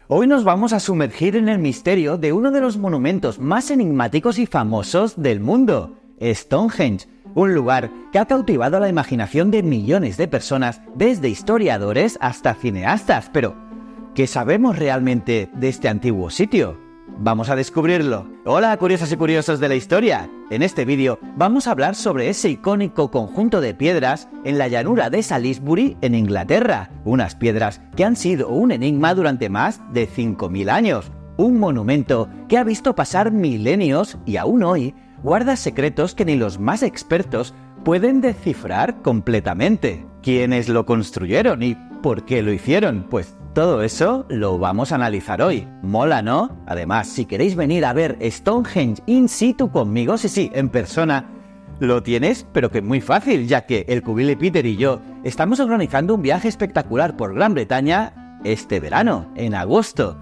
Hoy nos vamos a sumergir en el misterio de uno de los monumentos más enigmáticos y famosos del mundo, Stonehenge, un lugar que ha cautivado la imaginación de millones de personas, desde historiadores hasta cineastas. Pero, ¿qué sabemos realmente de este antiguo sitio? Vamos a descubrirlo. Hola, curiosas y curiosos de la historia. En este vídeo vamos a hablar sobre ese icónico conjunto de piedras en la llanura de Salisbury, en Inglaterra. Unas piedras que han sido un enigma durante más de 5.000 años. Un monumento que ha visto pasar milenios y aún hoy guarda secretos que ni los más expertos pueden descifrar completamente. ¿Quiénes lo construyeron y por qué lo hicieron? Pues todo eso lo vamos a analizar hoy. Mola, ¿no? Además, si queréis venir a ver Stonehenge in situ conmigo, sí, en persona, lo tienes, pero que muy fácil, ya que el Cubili Peter y yo estamos organizando un viaje espectacular por Gran Bretaña este verano, en agosto.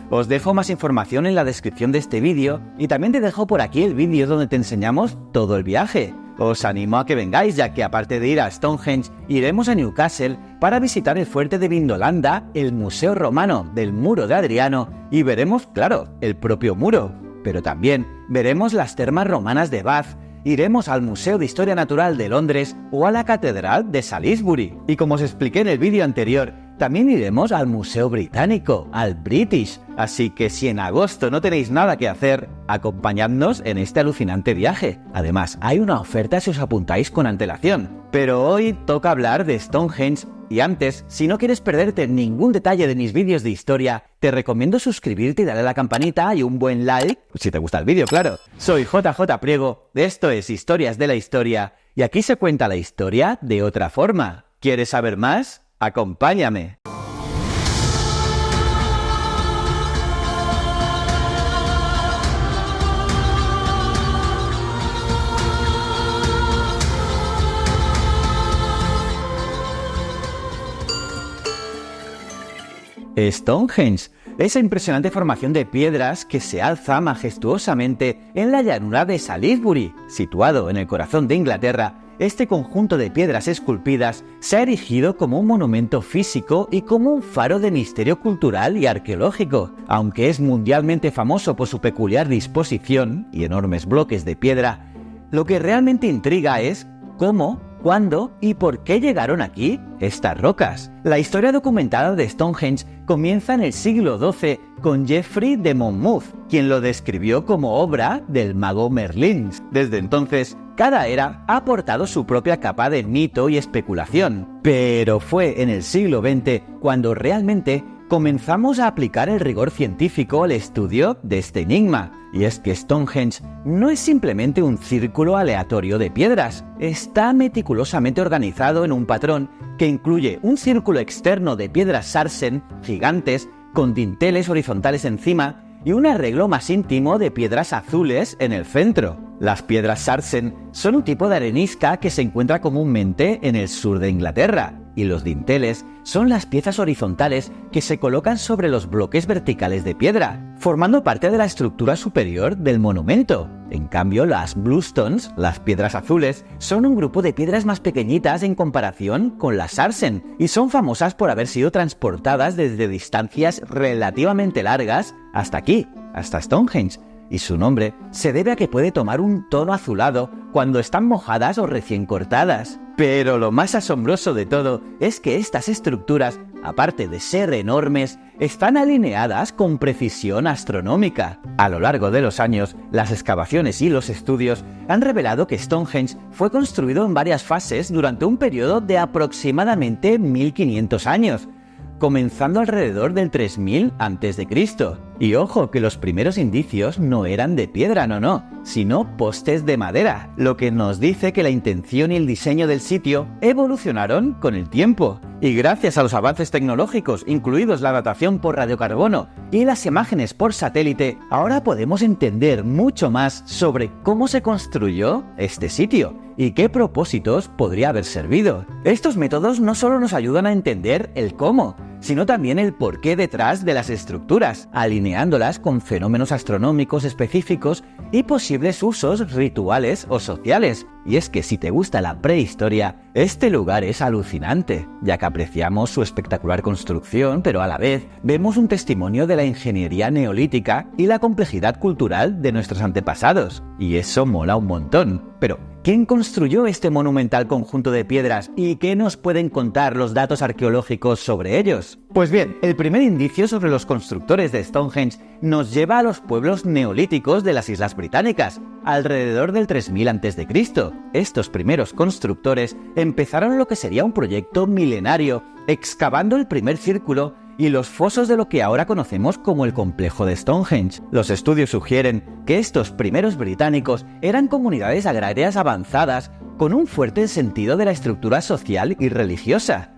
Os dejo más información en la descripción de este vídeo y también te dejo por aquí el vídeo donde te enseñamos todo el viaje. Os animo a que vengáis, ya que aparte de ir a Stonehenge, iremos a Newcastle para visitar el fuerte de Vindolanda, el Museo Romano del Muro de Adriano y veremos, claro, el propio muro. Pero también veremos las termas romanas de Bath, iremos al Museo de Historia Natural de Londres o a la Catedral de Salisbury. Y como os expliqué en el vídeo anterior, también iremos al Museo Británico, al British. Así que si en agosto no tenéis nada que hacer, acompañadnos en este alucinante viaje. Además, hay una oferta si os apuntáis con antelación. Pero hoy toca hablar de Stonehenge. Y antes, si no quieres perderte ningún detalle de mis vídeos de historia, te recomiendo suscribirte y darle a la campanita y un buen like, si te gusta el vídeo, claro. Soy JJ Priego, esto es Historias de la Historia, y aquí se cuenta la historia de otra forma. ¿Quieres saber más? ¡Acompáñame! Stonehenge, esa impresionante formación de piedras que se alza majestuosamente en la llanura de Salisbury, situado en el corazón de Inglaterra. Este conjunto de piedras esculpidas se ha erigido como un monumento físico y como un faro de misterio cultural y arqueológico. Aunque es mundialmente famoso por su peculiar disposición y enormes bloques de piedra, lo que realmente intriga es cómo, cuándo y por qué llegaron aquí estas rocas. La historia documentada de Stonehenge comienza en el siglo XII con Geoffrey de Monmouth, quien lo describió como obra del mago Merlín. Desde entonces, cada era ha aportado su propia capa de mito y especulación. Pero fue en el siglo XX cuando realmente comenzamos a aplicar el rigor científico al estudio de este enigma. Y es que Stonehenge no es simplemente un círculo aleatorio de piedras. Está meticulosamente organizado en un patrón que incluye un círculo externo de piedras sarsen gigantes con dinteles horizontales encima y un arreglo más íntimo de piedras azules en el centro. Las piedras sarsen son un tipo de arenisca que se encuentra comúnmente en el sur de Inglaterra, y los dinteles son las piezas horizontales que se colocan sobre los bloques verticales de piedra, formando parte de la estructura superior del monumento. En cambio, las bluestones, las piedras azules, son un grupo de piedras más pequeñitas en comparación con las sarsen, y son famosas por haber sido transportadas desde distancias relativamente largas hasta aquí, hasta Stonehenge. Y su nombre se debe a que puede tomar un tono azulado cuando están mojadas o recién cortadas. Pero lo más asombroso de todo es que estas estructuras, aparte de ser enormes, están alineadas con precisión astronómica. A lo largo de los años, las excavaciones y los estudios han revelado que Stonehenge fue construido en varias fases durante un periodo de aproximadamente 1500 años, comenzando alrededor del 3000 a.C. Y ojo que los primeros indicios no eran de piedra, no, sino postes de madera, lo que nos dice que la intención y el diseño del sitio evolucionaron con el tiempo. Y gracias a los avances tecnológicos, incluidos la datación por radiocarbono y las imágenes por satélite, ahora podemos entender mucho más sobre cómo se construyó este sitio y qué propósitos podría haber servido. Estos métodos no solo nos ayudan a entender el cómo, sino también el porqué detrás de las estructuras, alineándolas con fenómenos astronómicos específicos y posibles usos rituales o sociales. Y es que si te gusta la prehistoria, este lugar es alucinante, ya que apreciamos su espectacular construcción, pero a la vez vemos un testimonio de la ingeniería neolítica y la complejidad cultural de nuestros antepasados. Y eso mola un montón. Pero, ¿quién construyó este monumental conjunto de piedras y qué nos pueden contar los datos arqueológicos sobre ellos? Pues bien, el primer indicio sobre los constructores de Stonehenge nos lleva a los pueblos neolíticos de las Islas Británicas, alrededor del 3000 a.C. Estos primeros constructores empezaron lo que sería un proyecto milenario, excavando el primer círculo y los fosos de lo que ahora conocemos como el complejo de Stonehenge. Los estudios sugieren que estos primeros británicos eran comunidades agrarias avanzadas con un fuerte sentido de la estructura social y religiosa.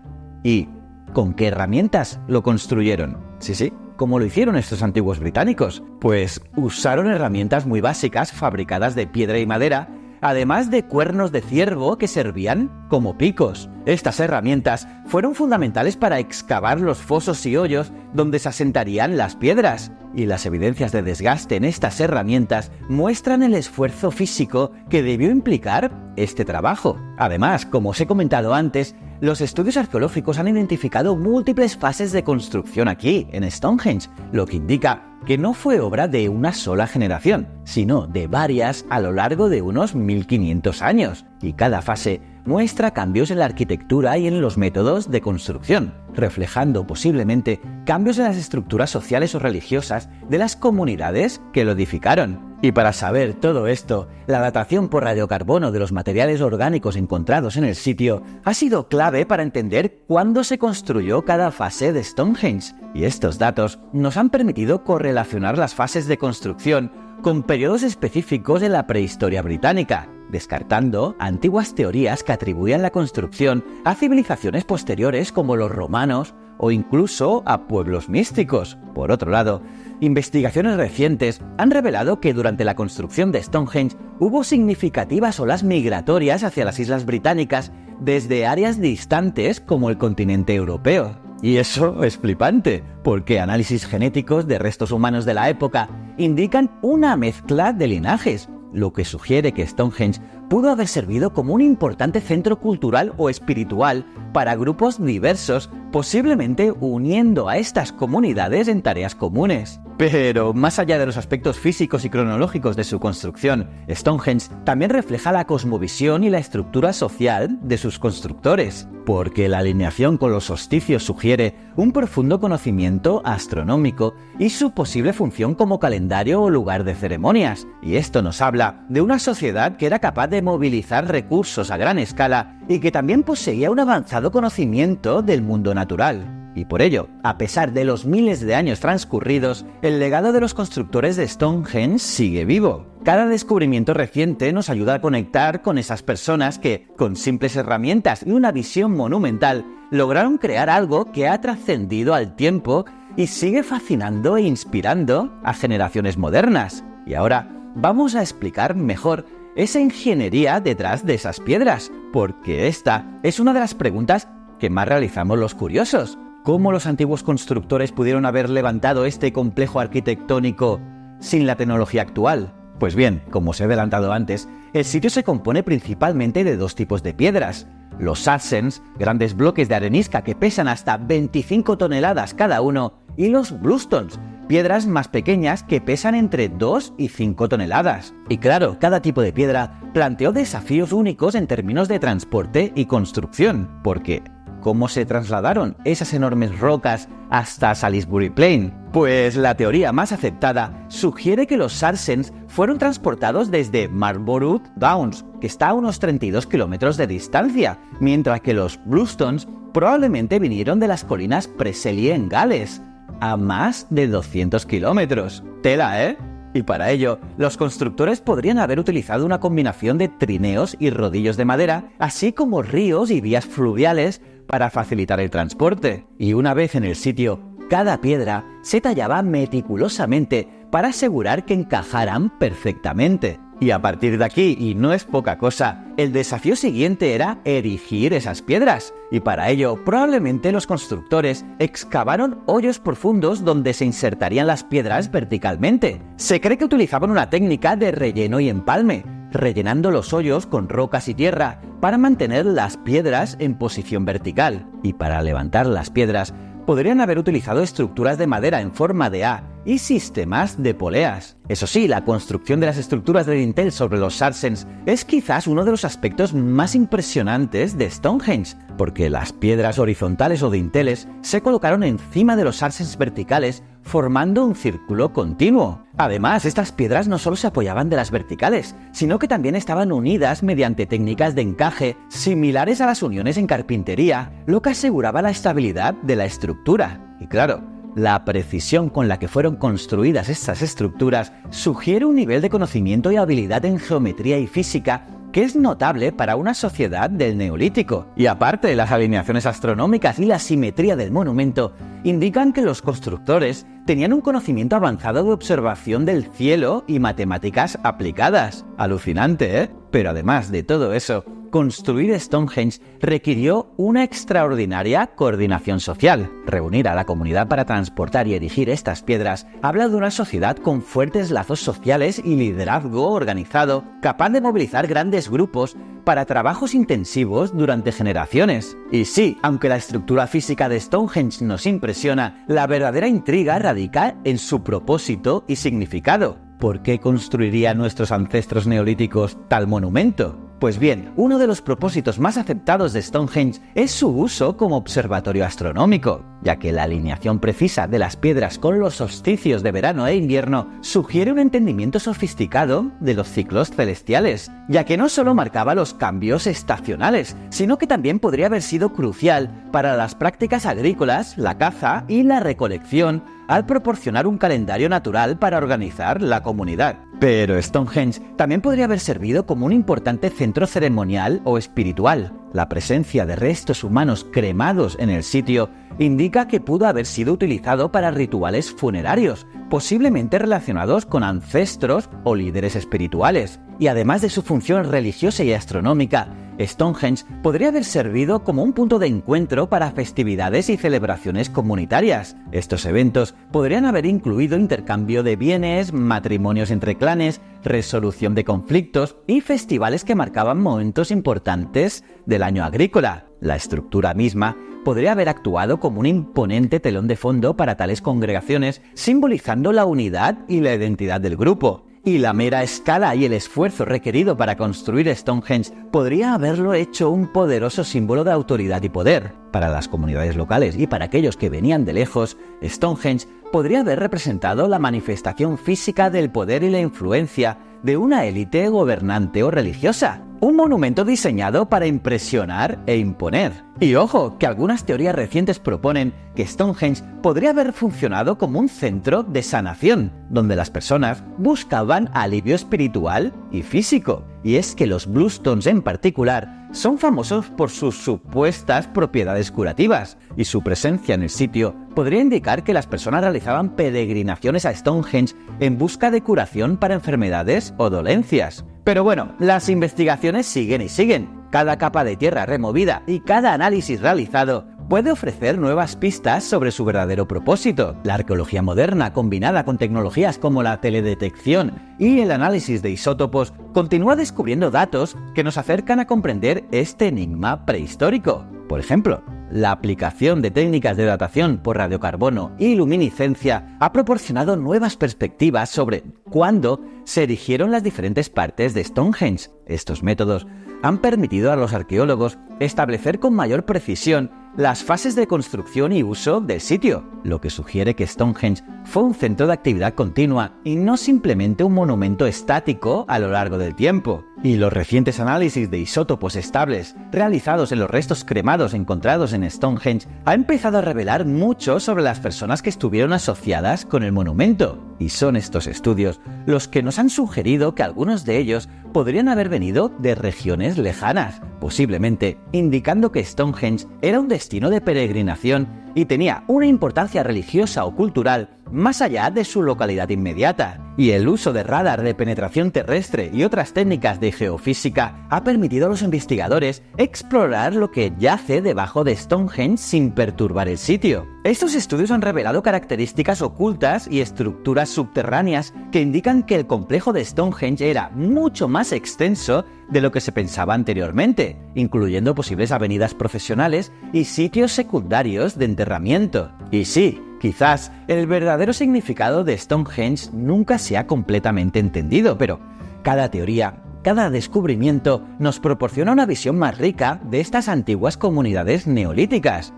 ¿Y con qué herramientas lo construyeron? Sí, ¿cómo lo hicieron estos antiguos británicos? Pues usaron herramientas muy básicas fabricadas de piedra y madera, además de cuernos de ciervo que servían como picos. Estas herramientas fueron fundamentales para excavar los fosos y hoyos donde se asentarían las piedras, y las evidencias de desgaste en estas herramientas muestran el esfuerzo físico que debió implicar este trabajo. Además, como os he comentado antes, los estudios arqueológicos han identificado múltiples fases de construcción aquí, en Stonehenge, lo que indica que no fue obra de una sola generación, sino de varias a lo largo de unos 1500 años, y cada fase muestra cambios en la arquitectura y en los métodos de construcción, reflejando posiblemente cambios en las estructuras sociales o religiosas de las comunidades que lo edificaron. Y para saber todo esto, la datación por radiocarbono de los materiales orgánicos encontrados en el sitio ha sido clave para entender cuándo se construyó cada fase de Stonehenge, y estos datos nos han permitido correlacionar las fases de construcción con periodos específicos de la prehistoria británica, descartando antiguas teorías que atribuían la construcción a civilizaciones posteriores como los romanos o incluso a pueblos místicos. Por otro lado, investigaciones recientes han revelado que durante la construcción de Stonehenge hubo significativas olas migratorias hacia las Islas Británicas desde áreas distantes como el continente europeo. Y eso es flipante, porque análisis genéticos de restos humanos de la época indican una mezcla de linajes, lo que sugiere que Stonehenge pudo haber servido como un importante centro cultural o espiritual para grupos diversos, posiblemente uniendo a estas comunidades en tareas comunes. Pero más allá de los aspectos físicos y cronológicos de su construcción, Stonehenge también refleja la cosmovisión y la estructura social de sus constructores, porque la alineación con los solsticios sugiere un profundo conocimiento astronómico y su posible función como calendario o lugar de ceremonias. Y esto nos habla de una sociedad que era capaz de movilizar recursos a gran escala y que también poseía un avanzado conocimiento del mundo natural. Y por ello, a pesar de los miles de años transcurridos, el legado de los constructores de Stonehenge sigue vivo. Cada descubrimiento reciente nos ayuda a conectar con esas personas que, con simples herramientas y una visión monumental, lograron crear algo que ha trascendido al tiempo y sigue fascinando e inspirando a generaciones modernas. Y ahora vamos a explicar mejor esa ingeniería detrás de esas piedras, porque esta es una de las preguntas que más realizamos los curiosos. ¿Cómo los antiguos constructores pudieron haber levantado este complejo arquitectónico sin la tecnología actual? Pues bien, como os he adelantado antes, el sitio se compone principalmente de dos tipos de piedras: los sarsens, grandes bloques de arenisca que pesan hasta 25 toneladas cada uno, y los bluestones, piedras más pequeñas que pesan entre 2 y 5 toneladas. Y claro, cada tipo de piedra planteó desafíos únicos en términos de transporte y construcción, porque ¿cómo se trasladaron esas enormes rocas hasta Salisbury Plain? Pues la teoría más aceptada sugiere que los sarsens fueron transportados desde Marlborough Downs, que está a unos 32 kilómetros de distancia, mientras que los bluestones probablemente vinieron de las colinas Preseli en Gales, a más de 200 kilómetros. Tela, ¿eh? Y para ello, los constructores podrían haber utilizado una combinación de trineos y rodillos de madera, así como ríos y vías fluviales para facilitar el transporte. Y una vez en el sitio, cada piedra se tallaba meticulosamente para asegurar que encajaran perfectamente. Y a partir de aquí, y no es poca cosa, el desafío siguiente era erigir esas piedras, y para ello probablemente los constructores excavaron hoyos profundos donde se insertarían las piedras verticalmente. Se cree que utilizaban una técnica de relleno y empalme, rellenando los hoyos con rocas y tierra para mantener las piedras en posición vertical, y para levantar las piedras podrían haber utilizado estructuras de madera en forma de A y sistemas de poleas. Eso sí, la construcción de las estructuras de dintel sobre los sarsens es quizás uno de los aspectos más impresionantes de Stonehenge, porque las piedras horizontales o dinteles se colocaron encima de los sarsens verticales formando un círculo continuo. Además, estas piedras no solo se apoyaban de las verticales, sino que también estaban unidas mediante técnicas de encaje similares a las uniones en carpintería, lo que aseguraba la estabilidad de la estructura. Y claro, la precisión con la que fueron construidas estas estructuras sugiere un nivel de conocimiento y habilidad en geometría y física que es notable para una sociedad del Neolítico. Y aparte, las alineaciones astronómicas y la simetría del monumento indican que los constructores tenían un conocimiento avanzado de observación del cielo y matemáticas aplicadas. Alucinante, ¿eh? Pero además de todo eso, construir Stonehenge requirió una extraordinaria coordinación social. Reunir a la comunidad para transportar y erigir estas piedras habla de una sociedad con fuertes lazos sociales y liderazgo organizado, capaz de movilizar grandes grupos para trabajos intensivos durante generaciones. Y sí, aunque la estructura física de Stonehenge nos impresiona, la verdadera intriga radica en su propósito y significado. ¿Por qué construirían nuestros ancestros neolíticos tal monumento? Pues bien, uno de los propósitos más aceptados de Stonehenge es su uso como observatorio astronómico, ya que la alineación precisa de las piedras con los solsticios de verano e invierno sugiere un entendimiento sofisticado de los ciclos celestiales, ya que no solo marcaba los cambios estacionales, sino que también podría haber sido crucial para las prácticas agrícolas, la caza y la recolección, al proporcionar un calendario natural para organizar la comunidad. Pero Stonehenge también podría haber servido como un importante centro ceremonial o espiritual. La presencia de restos humanos cremados en el sitio indica que pudo haber sido utilizado para rituales funerarios, posiblemente relacionados con ancestros o líderes espirituales. Y además de su función religiosa y astronómica, Stonehenge podría haber servido como un punto de encuentro para festividades y celebraciones comunitarias. Estos eventos podrían haber incluido intercambio de bienes, matrimonios entre clanes, resolución de conflictos y festivales que marcaban momentos importantes del año agrícola. La estructura misma podría haber actuado como un imponente telón de fondo para tales congregaciones, simbolizando la unidad y la identidad del grupo. Y la mera escala y el esfuerzo requerido para construir Stonehenge podría haberlo hecho un poderoso símbolo de autoridad y poder. Para las comunidades locales y para aquellos que venían de lejos, Stonehenge podría haber representado la manifestación física del poder y la influencia de una élite gobernante o religiosa. Un monumento diseñado para impresionar e imponer. Y ojo, que algunas teorías recientes proponen que Stonehenge podría haber funcionado como un centro de sanación, donde las personas buscaban alivio espiritual y físico. Y es que los Bluestones en particular son famosos por sus supuestas propiedades curativas, y su presencia en el sitio podría indicar que las personas realizaban peregrinaciones a Stonehenge en busca de curación para enfermedades o dolencias. Pero bueno, las investigaciones siguen y siguen. Cada capa de tierra removida y cada análisis realizado puede ofrecer nuevas pistas sobre su verdadero propósito. La arqueología moderna, combinada con tecnologías como la teledetección y el análisis de isótopos, continúa descubriendo datos que nos acercan a comprender este enigma prehistórico. Por ejemplo, la aplicación de técnicas de datación por radiocarbono y luminiscencia ha proporcionado nuevas perspectivas sobre cuándo se erigieron las diferentes partes de Stonehenge. Estos métodos han permitido a los arqueólogos establecer con mayor precisión las fases de construcción y uso del sitio, lo que sugiere que Stonehenge fue un centro de actividad continua y no simplemente un monumento estático a lo largo del tiempo. Y los recientes análisis de isótopos estables realizados en los restos cremados encontrados en Stonehenge han empezado a revelar mucho sobre las personas que estuvieron asociadas con el monumento. Y son estos estudios los que nos han sugerido que algunos de ellos podrían haber venido de regiones lejanas, posiblemente indicando que Stonehenge era un destino de peregrinación y tenía una importancia religiosa o cultural más allá de su localidad inmediata. Y el uso de radar de penetración terrestre y otras técnicas de geofísica ha permitido a los investigadores explorar lo que yace debajo de Stonehenge sin perturbar el sitio. Estos estudios han revelado características ocultas y estructuras subterráneas que indican que el complejo de Stonehenge era mucho más extenso de lo que se pensaba anteriormente, incluyendo posibles avenidas profesionales y sitios secundarios de enterramiento. Y sí, quizás el verdadero significado de Stonehenge nunca se ha completamente entendido, pero cada teoría, cada descubrimiento nos proporciona una visión más rica de estas antiguas comunidades neolíticas.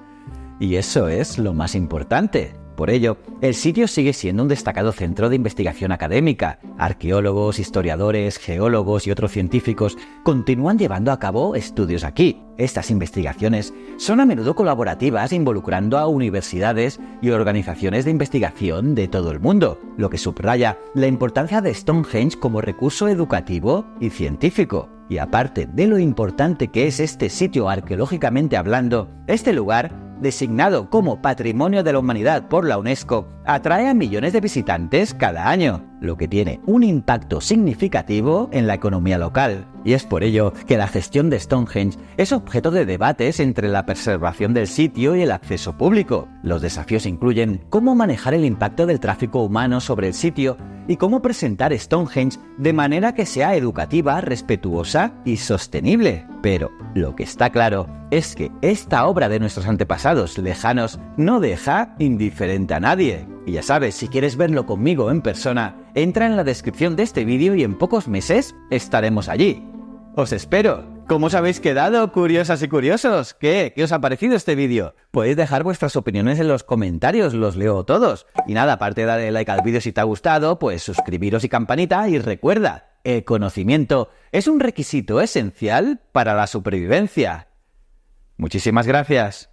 Y eso es lo más importante. Por ello, el sitio sigue siendo un destacado centro de investigación académica. Arqueólogos, historiadores, geólogos y otros científicos continúan llevando a cabo estudios aquí. Estas investigaciones son a menudo colaborativas involucrando a universidades y organizaciones de investigación de todo el mundo, lo que subraya la importancia de Stonehenge como recurso educativo y científico. Y aparte de lo importante que es este sitio arqueológicamente hablando, este lugar, designado como Patrimonio de la Humanidad por la UNESCO, atrae a millones de visitantes cada año, lo que tiene un impacto significativo en la economía local. Y es por ello que la gestión de Stonehenge es objeto de debates entre la preservación del sitio y el acceso público. Los desafíos incluyen cómo manejar el impacto del tráfico humano sobre el sitio y cómo presentar Stonehenge de manera que sea educativa, respetuosa y sostenible. Pero lo que está claro es que esta obra de nuestros antepasados lejanos no deja indiferente a nadie. Y ya sabes, si quieres verlo conmigo en persona, entra en la descripción de este vídeo y en pocos meses estaremos allí. ¡Os espero! ¿Cómo os habéis quedado, curiosas y curiosos? ¿Qué os ha parecido este vídeo? Podéis dejar vuestras opiniones en los comentarios, los leo todos. Y nada, aparte de darle like al vídeo si te ha gustado, pues suscribiros y campanita, y recuerda, el conocimiento es un requisito esencial para la supervivencia. Muchísimas gracias.